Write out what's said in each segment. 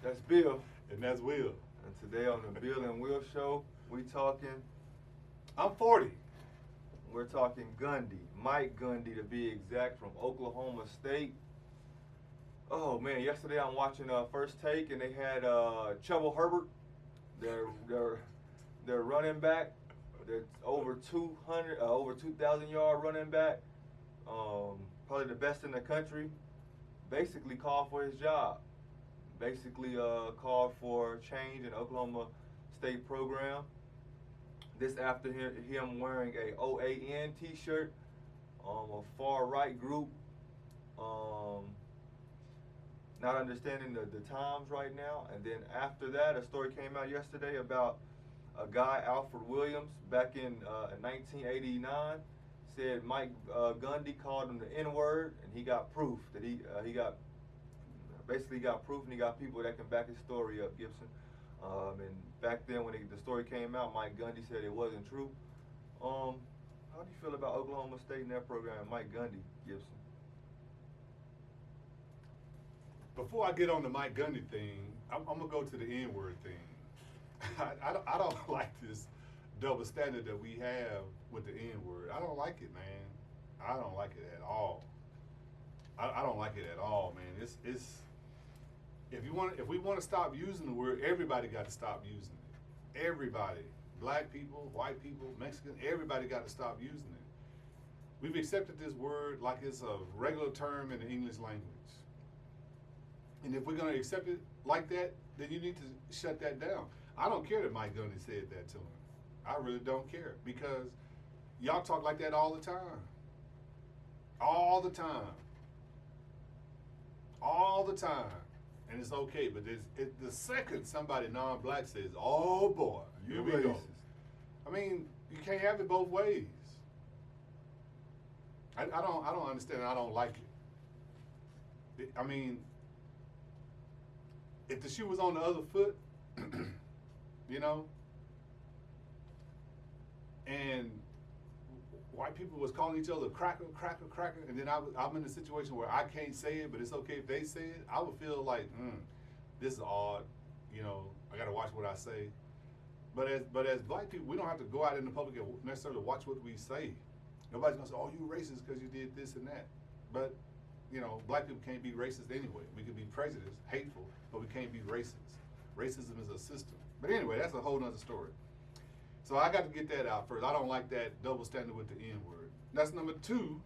That's Bill. And that's Will. And today on the Bill and Will Show, we talking. I'm 40. We're talking Gundy, Mike Gundy to be exact, from Oklahoma State. Oh man, yesterday I'm watching First Take and they had Chuba Hubbard, their running back, their over 2,000 yard running back, probably the best in the country. Basically called for his job. Basically called for change in Oklahoma State program. This after him wearing a OAN t-shirt, a far right group, not understanding the times right now. And then after that, a story came out yesterday about a guy, Alfred Williams, back in 1989, said Mike Gundy called him the N-word, and he got proof that he got proof, and he got people that can back his story up, Gibson. And back then when the story came out, Mike Gundy said it wasn't true. How do you feel about Oklahoma State and their program, Mike Gundy, Gibson? Before I get on the Mike Gundy thing, I'm going to go to the N-word thing. I don't like this double standard that we have with the N-word. I don't like it, man. I don't like it at all. I don't like it at all, man. It's if we want to stop using the word, everybody got to stop using it. Everybody, black people, white people, Mexican, everybody got to stop using it. We've accepted this word like it's a regular term in the English language. And if we're going to accept it like that, then you need to shut that down. I don't care that Mike Gundy said that to him. I really don't care, because y'all talk like that all the time. All the time. All the time. And it's okay, but the second somebody non-black says, "Oh boy, here we go." I mean, you can't have it both ways. I don't understand. I don't like it. I mean, if the shoe was on the other foot, you know, and white people was calling each other cracker, cracker, cracker, and then I'm in a situation where I can't say it, but it's okay if they say it, I would feel like, this is odd, you know, I gotta watch what I say. But as black people, we don't have to go out in the public and necessarily watch what we say. Nobody's gonna say, "Oh, you racist because you did this and that." But, you know, black people can't be racist anyway. We can be prejudiced, hateful, but we can't be racist. Racism is a system. But anyway, that's a whole nother story. So I got to get that out first. I don't like that double standard with the N-word. That's number two.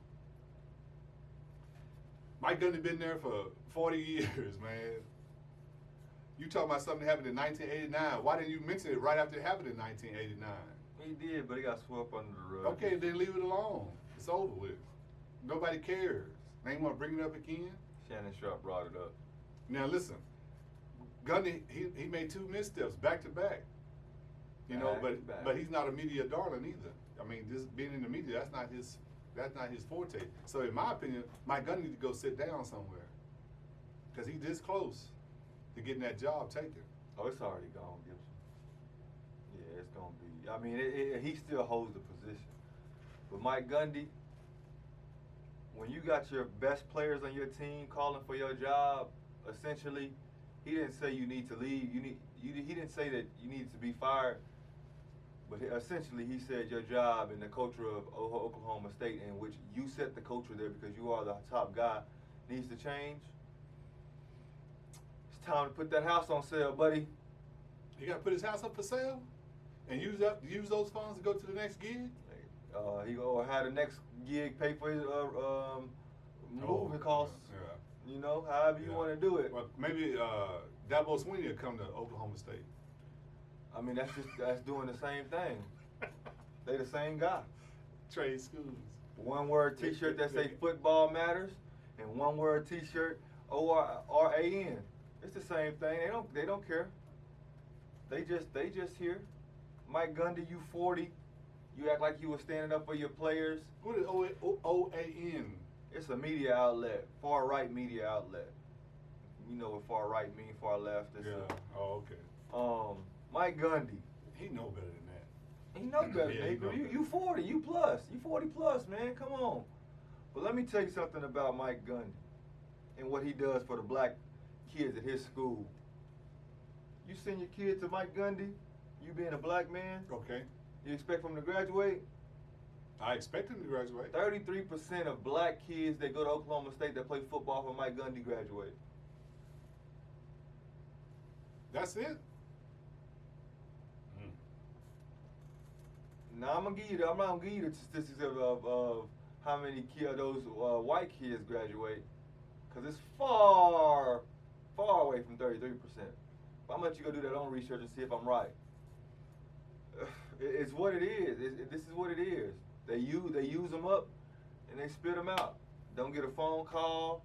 Mike Gundy been there for 40 years, man. You talking about something that happened in 1989. Why didn't you mention it right after it happened in 1989? He did, but he got swept under the rug. Okay, then leave it alone. It's over with. Nobody cares. They ain't want to bring it up again. Shannon Sharp brought it up. Now listen, Gundy, he made two missteps back to back. You know, but he's not a media darling either. I mean, just being in the media, that's not his forte. So in my opinion, Mike Gundy need to go sit down somewhere, because he's this close to getting that job taken. Oh, it's already gone, Gibson. Yeah, it's gonna be. I mean, he still holds the position, but Mike Gundy, when you got your best players on your team calling for your job, essentially, he didn't say you need to leave. He didn't say that you need to be fired. But essentially, he said your job and the culture of Oklahoma State, in which you set the culture there because you are the top guy, needs to change. It's time to put that house on sale, buddy. He got to put his house up for sale and use those funds to go to the next gig? He gonna have the next gig pay for his moving costs. Yeah. You know, however you want to do it. Well, maybe Dabo Swinney will come to Oklahoma State. I mean, that's doing the same thing. They the same guy. Trade schools. One word T-shirt that say football matters, and one word T-shirt ORAN. It's the same thing. They don't care. They just here. Mike Gundy, you 40. You act like you were standing up for your players. What is OAN? It's a media outlet, far right media outlet. You know what far right mean, far left. Okay. Mike Gundy. He know better than that. He know better. Yeah, you 40, you plus. You 40 plus, man. Come on. But let me tell you something about Mike Gundy and what he does for the black kids at his school. You send your kid to Mike Gundy, you being a black man, Okay. you expect him to graduate? I expect him to graduate. 33% of black kids that go to Oklahoma State that play football for Mike Gundy graduate. That's it? Now I'm not gonna give you the statistics of how many those white kids graduate, because it's far away from 33%. But I'm gonna let you go do that own research and see if I'm right. It's what it is. This is what it is. They use them up and they spit them out. Don't get a phone call.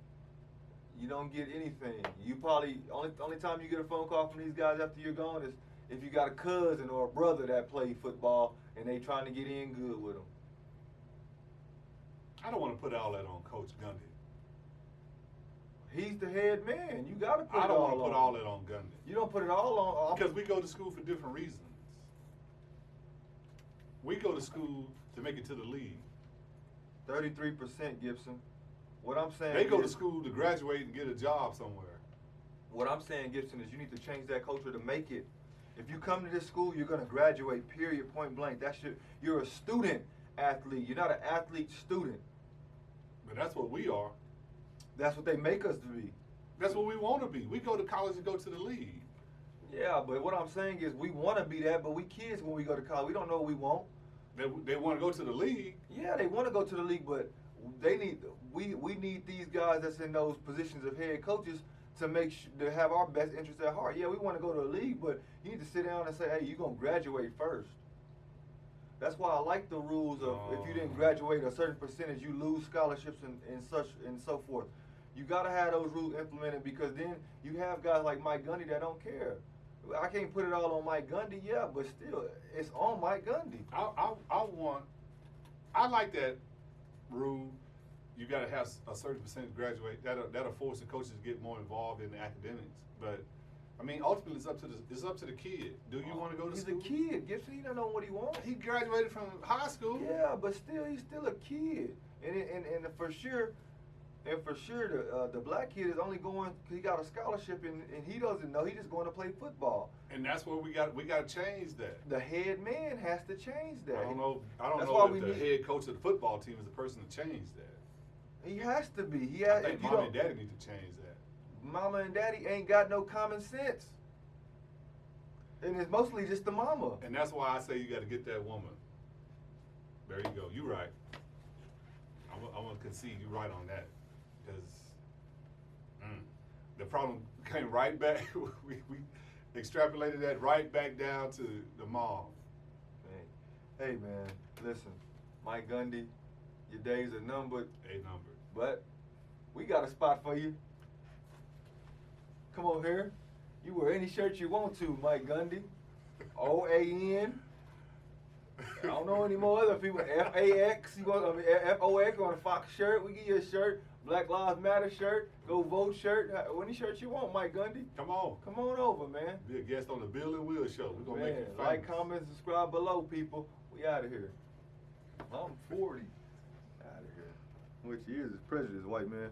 You don't get anything. You probably only time you get a phone call from these guys after you're gone is if you got a cousin or a brother that played football and they trying to get in good with them. I don't want to put all that on Coach Gundy. He's the head man. You got to put I it don't all want on. to put all that on Gundy. You don't put it all on. Because we go to school for different reasons. We go to school to make it to the league. 33%, Gibson. What I'm saying They go to is, school to graduate and get a job somewhere. What I'm saying, Gibson, is you need to change that culture to make it. If you come to this school, you're going to graduate, period, point blank. You're a student athlete. You're not an athlete student. But that's what we are. That's what they make us to be. That's what we want to be. We go to college and go to the league. Yeah, but what I'm saying is we want to be that, but we kids when we go to college, we don't know what we want. They want to go to the league. Yeah, they want to go to the league, but we need these guys that's in those positions of head coaches to have our best interest at heart. Yeah, we want to go to the league, but you need to sit down and say, hey, you're going to graduate first. That's why I like the rules of if you didn't graduate a certain percentage, you lose scholarships and so forth. You got to have those rules implemented, because then you have guys like Mike Gundy that don't care. I can't put it all on Mike Gundy, yeah, but still, it's on Mike Gundy. I like that rule. You got to have a certain percentage graduate. That'll force the coaches to get more involved in the academics. But I mean, ultimately, it's up to the kid. Do you want to go to school? He's a kid. Gibson, he don't know what he wants. He graduated from high school. Yeah, but still, he's still a kid. And for sure, the black kid is only going. He got a scholarship, and he doesn't know. He just going to play football. And that's where we got to change that. The head man has to change that. I don't know if the head coach of the football team is the person to change that. He has to be. I think mom and daddy need to change that. Mama and daddy ain't got no common sense. And it's mostly just the mama. And that's why I say you got to get that woman. There you go. You right. I'm going to concede you right on that. Because the problem came right back. we extrapolated that right back down to the mom. Hey, man, listen. Mike Gundy, your days are numbered. But we got a spot for you. Come on here. You wear any shirt you want to, Mike Gundy. OAN. I don't know any more other people. FAX. FOX. You want a Fox shirt? We give you a shirt. Black Lives Matter shirt. Go vote shirt. Any shirt you want, Mike Gundy. Come on. Come on over, man. Be a guest on the Bill and Will show. We're going to make it famous. Like, comment, subscribe below, people. We out of here. I'm 40. Out of here. Which is prejudice, white man.